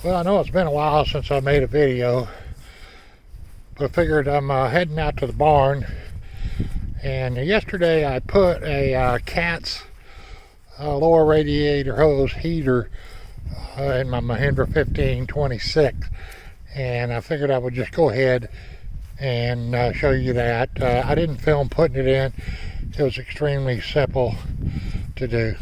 Well, I know it's been a while since I made a video, but I figured I'm heading out to the barn. And yesterday I put a cat's lower radiator hose heater in my Mahindra1526, and I figured I would just go ahead and show you that. I didn't film putting it in. It was extremely simple to do.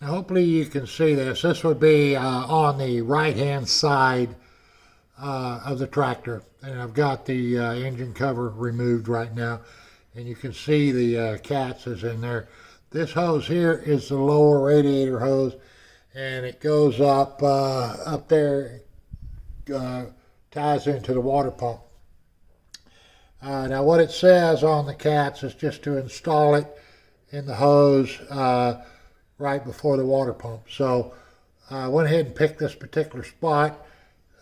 Hopefully you can see this. This would be on the right hand side of the tractor, and I've got the engine cover removed right now, and you can see the cats is in there. This hose here is the lower radiator hose, and it goes up there, ties into the water pump. Now what it says on the cats is just to install it in the hose right before the water pump. So I went ahead and picked this particular spot.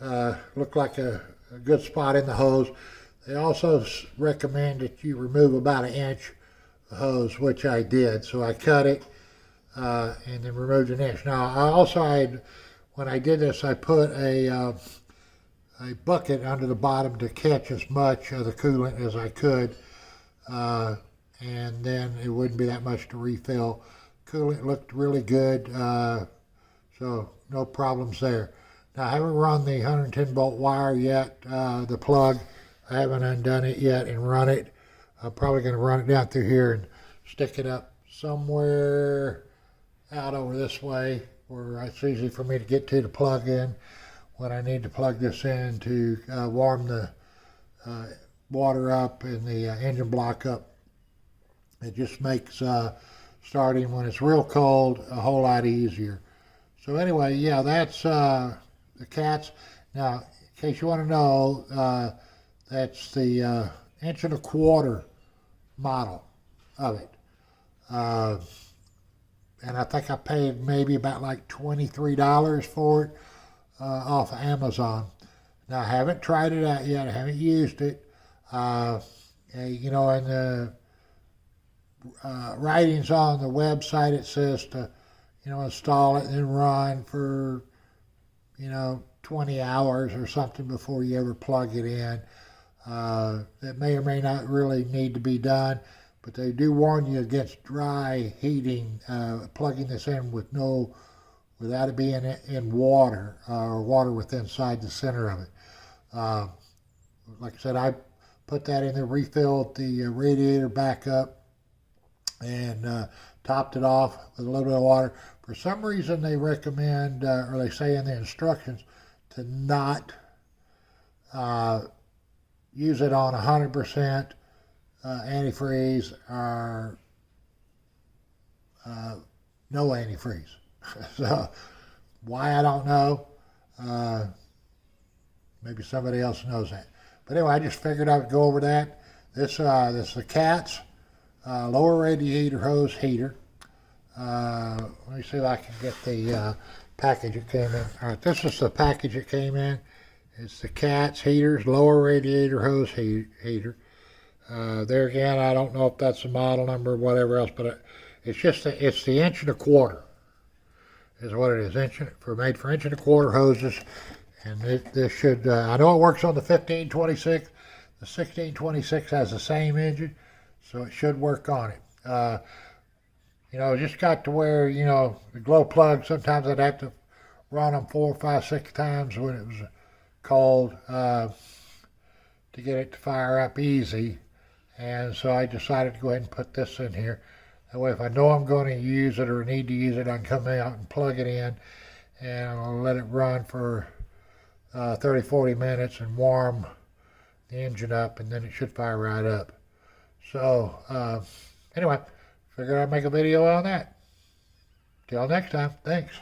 Looked like a good spot in the hose. They also recommend that you remove about 1 inch of hose, which I did. So I cut it and then removed 1 inch. Now I also when I did this, I put a bucket under the bottom to catch as much of the coolant as I could, and then it wouldn't be that much to refill. Coolant looked really good, so no problems there. Now I haven't run the 110 volt wire yet, the plug. I haven't undone it yet and run it. I'm probably going to run it down through here and stick it up somewhere out over this way where it's easy for me to get to plug in when I need to plug this in to warm the water up and the engine block up. It just makes starting when it's real cold a whole lot easier. So anyway, yeah, that's the cats. Now, in case you want to know, that's the 1.25 inch model of it. And I think I paid maybe about like $23 for it off of Amazon. Now, I haven't tried it out yet. I haven't used it. You know, in the writings on the website, it says to, you know, install it and then run for, 20 hours or something before you ever plug it in. That may or may not really need to be done, but they do warn you against dry heating, plugging this in without it being in water, or water within inside the center of it. Like I said, I put that in there, refilled the radiator back up, and topped it off with a little bit of water. For some reason they recommend, or they say in the instructions, to not use it on 100% antifreeze or no antifreeze. So why, I don't know. Maybe somebody else knows that. But anyway, I just figured I would go over that. This is the cat's lower radiator hose heater. Let me see if I can get the package it came in. All right, this is the package it came in. It's the cat's heaters, lower radiator hose heater. There again, I don't know if that's the model number or whatever else, but it's just it's the 1.25 inch is what it is. Made for 1.25 inch hoses, and this should. I know it works on the 1526. The 1626 has the same engine, so it should work on it. It just got to where, the glow plug, sometimes I'd have to run them 4, 5, 6 times when it was cold to get it to fire up easy. And so I decided to go ahead and put this in here. That way, if I know I'm going to use it or need to use it, I can come out and plug it in, and I'll let it run for 30, 40 minutes and warm the engine up, and then it should fire right up. So, anyway, figured I'd make a video on that. Till next time, thanks.